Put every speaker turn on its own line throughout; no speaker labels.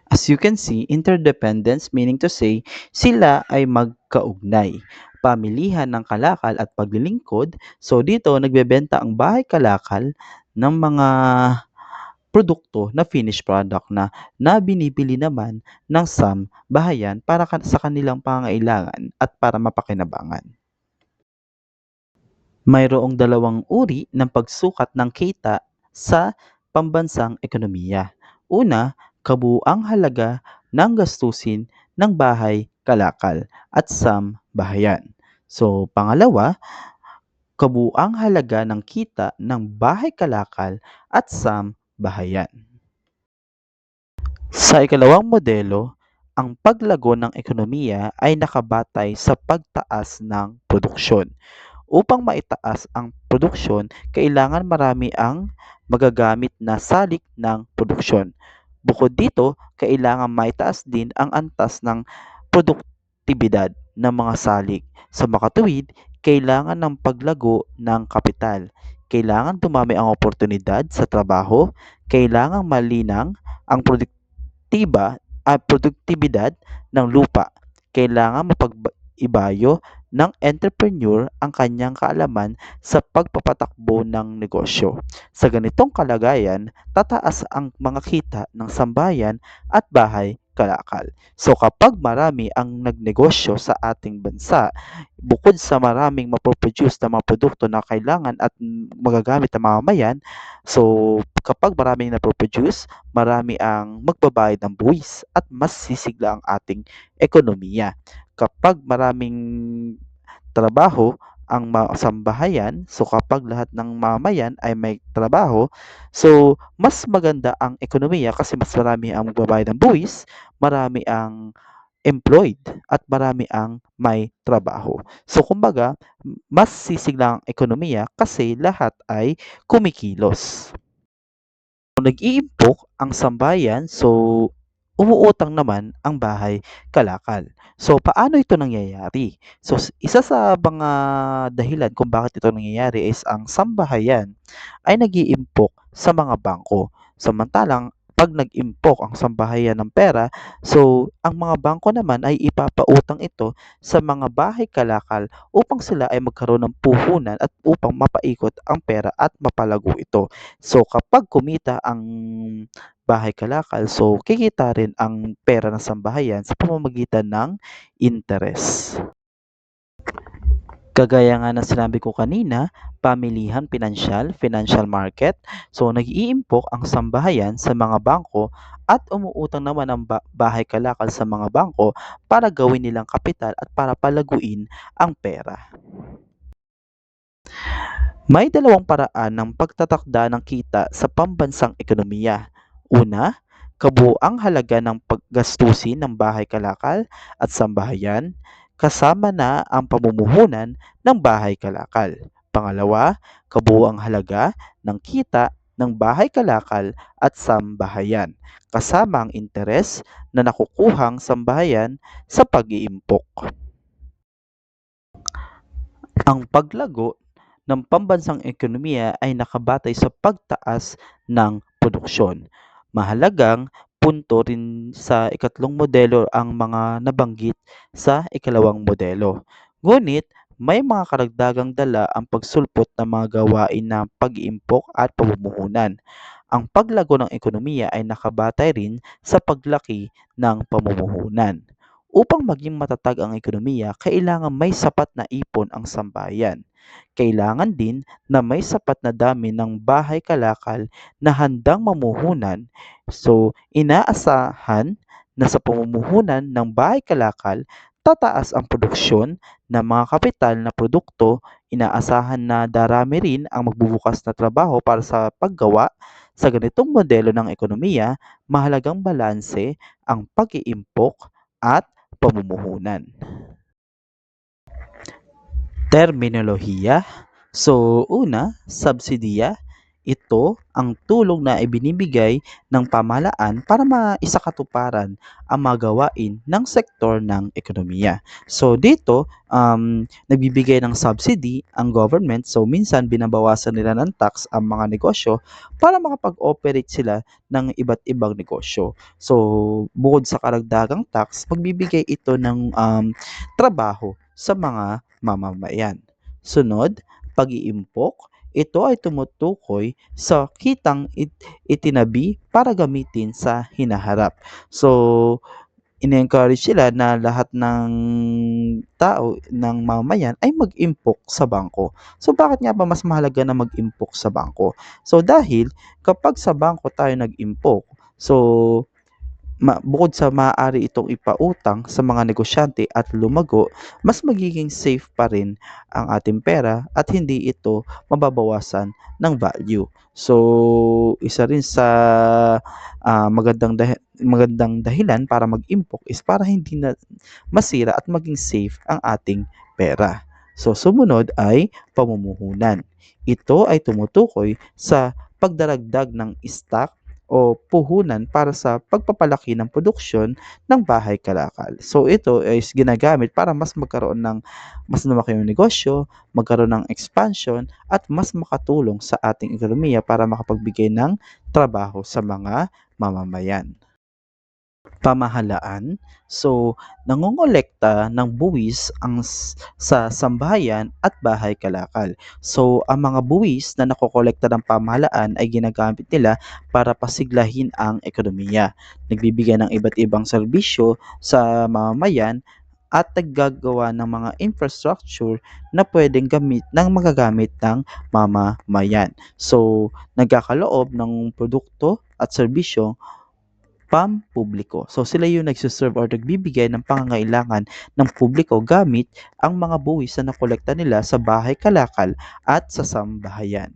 As you can see, interdependence meaning to say, sila ay magkaugnay. Pamilihan ng kalakal at paglilingkod. So dito, nagbebenta ang bahay kalakal ng mga produkto na finished product na binibili naman ng bahayan para sa kanilang pangailangan at para mapakinabangan. Mayroong dalawang uri ng pagsukat ng kita sa pambansang ekonomiya. Una, kabuuang halaga ng gastusin ng bahay kalakal at bahayan. So, pangalawa, kabuuang halaga ng kita ng bahay kalakal at bahayan. Sa ikalawang modelo, ang paglago ng ekonomiya ay nakabatay sa pagtaas ng produksyon. Upang maitaas ang produksyon, kailangan marami ang magagamit na salik ng produksyon. Bukod dito, kailangan maitaas din ang antas ng produktibidad ng mga salik. Sa makatuwid, kailangan ng paglago ng kapital. Kailangan dumami ang oportunidad sa trabaho, kailangang malinang ang produktibidad ng lupa. Kailangan mapag-ibayo ng entrepreneur ang kanyang kaalaman sa pagpapatakbo ng negosyo. Sa ganitong kalagayan, tataas ang mga kita ng sambahayan at bahay kalakal. So kapag marami ang nagnegosyo sa ating bansa, bukod sa maraming mapoproduce na mga produkto na kailangan at magagamit ng mamamayan, so kapag maraming napoproduce, marami ang magbabayad ng buwis at mas sisigla ang ating ekonomiya. Kapag maraming trabaho ang sambahayan, so kapag lahat ng mamayan ay may trabaho, so mas maganda ang ekonomiya kasi mas marami ang magbabayad ng buwis, marami ang employed at marami ang may trabaho. So kumbaga, mas sisigla ang ekonomiya kasi lahat ay kumikilos. Kung nag-iimpok ang sambahayan, so umuutang naman ang bahay kalakal. So paano ito nangyayari? So isa sa mga dahilan kung bakit ito nangyayari is ang sambahayan ay nag-iimpok sa mga bangko. Samantalang 'pag nag-impok ang sambahayan ng pera, so ang mga bangko naman ay ipapautang ito sa mga bahay kalakal upang sila ay magkaroon ng puhunan at upang mapaikot ang pera at mapalago ito. So kapag kumita ang bahay kalakal, so kikita rin ang pera ng sambahayan sa pamamagitan ng interes. Kagaya nga ng sinabi ko kanina, pamilihan pinansyal, financial market. So nag-iimpok ang sambahayan sa mga bangko at umuutang naman ang bahay kalakal sa mga bangko para gawin nilang kapital at para palaguin ang pera. May dalawang paraan ng pagtatakda ng kita sa pambansang ekonomiya. Una, kabuuang halaga ng paggastusin ng bahay kalakal at sambahayan, kasama na ang pamumuhunan ng bahay kalakal. Pangalawa, kabuuang halaga ng kita ng bahay kalakal at sambahayan, kasama ang interes na nakukuhang sambahayan sa pag-iimpok. Ang paglago ng pambansang ekonomiya ay nakabatay sa pagtaas ng produksyon. Mahalagang punto rin sa ikatlong modelo ang mga nabanggit sa ikalawang modelo. Ngunit may mga karagdagang dala ang pagsulpot ng mga gawain ng pag-iimpok at pamumuhunan. Ang paglago ng ekonomiya ay nakabatay rin sa paglaki ng pamumuhunan. Upang maging matatag ang ekonomiya, kailangan may sapat na ipon ang sambahayan. Kailangan din na may sapat na dami ng bahay kalakal na handang mamuhunan. So, inaasahan na sa pamumuhunan ng bahay kalakal, tataas ang produksyon ng mga kapital na produkto. Inaasahan na darami rin ang magbubukas na trabaho para sa paggawa. Sa ganitong modelo ng ekonomiya, mahalagang balanse ang pag-iimpok at pamumuhunan. Terminolohiya. So, una, subsidiya. Ito ang tulong na ibinibigay ng pamahalaan para maisakatuparan ang mga gawain ng sektor ng ekonomiya. So dito, nagbibigay ng subsidy ang government. So minsan binabawasan nila ng tax ang mga negosyo para makapag-operate sila ng iba't ibang negosyo. So bukod sa karagdagang tax, magbibigay ito ng trabaho sa mga mamamayan. Sunod, pag-iimpok. Ito ay tumutukoy sa kitang itinabi para gamitin sa hinaharap. So, ine-encourage sila na lahat ng tao, ng mamamayan ay mag-impok sa bangko. So, bakit nga ba mas mahalaga na mag-impok sa bangko? So, dahil kapag sa bangko tayo nag-impok, so bukod sa maaari itong ipautang sa mga negosyante at lumago, mas magiging safe pa rin ang ating pera at hindi ito mababawasan ng value. So, isa rin sa magandang dahilan para mag-impok is para hindi na masira at maging safe ang ating pera. So, sumunod ay pamumuhunan. Ito ay tumutukoy sa pagdaragdag ng stock o puhunan para sa pagpapalaki ng produksyon ng bahay kalakal. So ito is ginagamit para mas magkaroon ng mas lumaki yung negosyo, magkaroon ng expansion at mas makatulong sa ating ekonomiya para makapagbigay ng trabaho sa mga mamamayan. Pamahalaan. So, nangongolekta ng buwis sa sambahayan at bahay kalakal. So, ang mga buwis na nakokolekta ng pamahalaan ay ginagamit nila para pasiglahin ang ekonomiya. Nagbibigay ng iba't ibang serbisyo sa mamamayan at naggagawa ng mga infrastructure na pwedeng magagamit ng mamamayan. So, nagkakaloob ng produkto at serbisyo pampubliko. So sila yung nagsiserve or nagbibigay ng pangangailangan ng publiko gamit ang mga buwis na nakolekta nila sa bahay kalakal at sa sambahayan.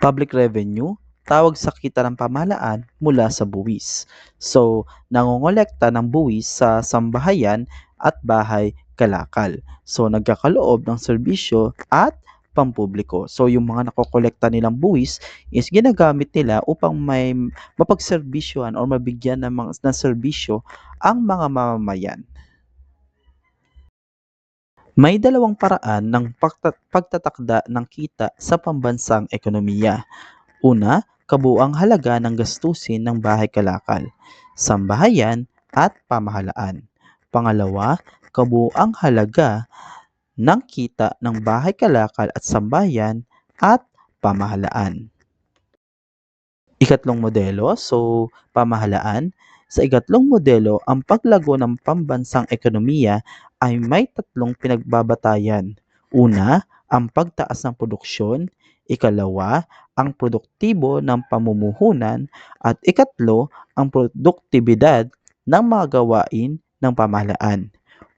Public revenue, tawag sa kita ng pamahalaan mula sa buwis. So, nangongolekta ng buwis sa sambahayan at bahay kalakal. So, nagkakaloob ng serbisyo at pampubliko. So, yung mga nakokolekta nilang buwis is ginagamit nila upang may mapagserbisyohan or mabigyan ng serbisyo ang mga mamamayan. May dalawang paraan ng pagtatakda ng kita sa pambansang ekonomiya. Una, kabuuang halaga ng gastusin ng bahay kalakal, sambahayan at pamahalaan. Pangalawa, kabuuang halaga ng kita ng bahay kalakal at sambahayan at pamahalaan. Ikatlong modelo, so pamahalaan. Sa ikatlong modelo, ang paglago ng pambansang ekonomiya ay may tatlong pinagbabatayan. Una, ang pagtaas ng produksyon. Ikalawa, ang produktibo ng pamumuhunan. At ikatlo, ang produktibidad ng mga gawain ng pamahalaan.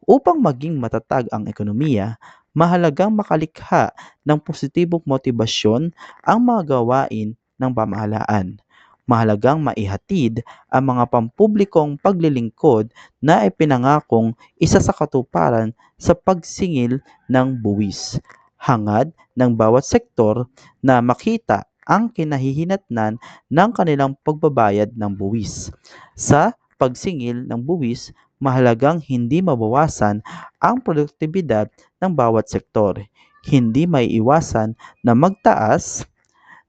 Upang maging matatag ang ekonomiya, mahalagang makalikha ng positibong motibasyon ang mga gawain ng pamahalaan. Mahalagang maihatid ang mga pampublikong paglilingkod na ipinangakong isa sa katuparan sa pagsingil ng buwis. Hangad ng bawat sektor na makita ang kinahihinatnan ng kanilang pagbabayad ng buwis. Sa pagsingil ng buwis, mahalagang hindi mabawasan ang produktibidad ng bawat sektor. Hindi may iwasan na magtaas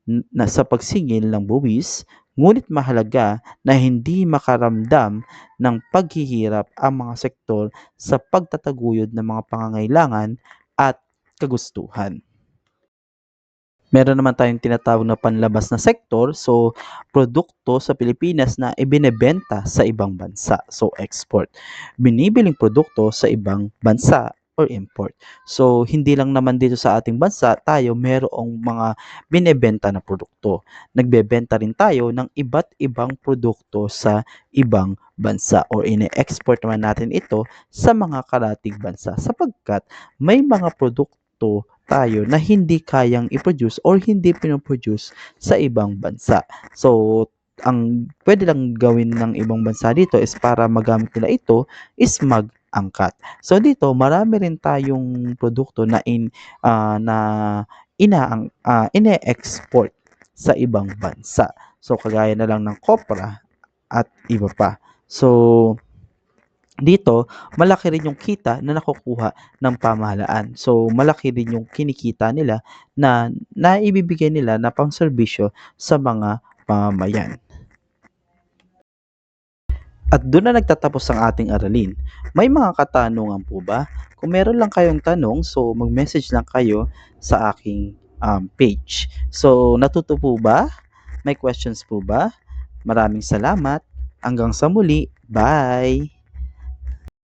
na sa pagsingil ng buwis, ngunit mahalaga na hindi makaramdam ng paghihirap ang mga sektor sa pagtataguyod ng mga pangangailangan at kagustuhan. Meron naman tayong tinatawag na panlabas na sektor, so produkto sa Pilipinas na ibinebenta sa ibang bansa, so export. Binibiling produkto sa ibang bansa or import. So hindi lang naman dito sa ating bansa tayo merong mga binebenta na produkto. Nagbebenta rin tayo ng iba't ibang produkto sa ibang bansa or ine-export naman natin ito sa mga karatig bansa sapagkat may mga produkto tayo na hindi kayang i-produce or hindi pinoproduce sa ibang bansa. So, ang pwede lang gawin ng ibang bansa dito is para magamit nila ito is mag-angkat. So dito marami rin tayong produkto na ine-export sa ibang bansa. So kagaya na lang ng kopra at iba pa. So dito, malaki rin yung kita na nakukuha ng pamahalaan. So malaki din yung kinikita nila na naibibigay nila na pangserbisyo sa mga mamamayan. At doon na nagtatapos ang ating aralin. May mga katanungan po ba? Kung meron lang kayong tanong, so mag-message lang kayo sa aking page. So natuto po ba? May questions po ba? Maraming salamat. Hanggang sa muli. Bye!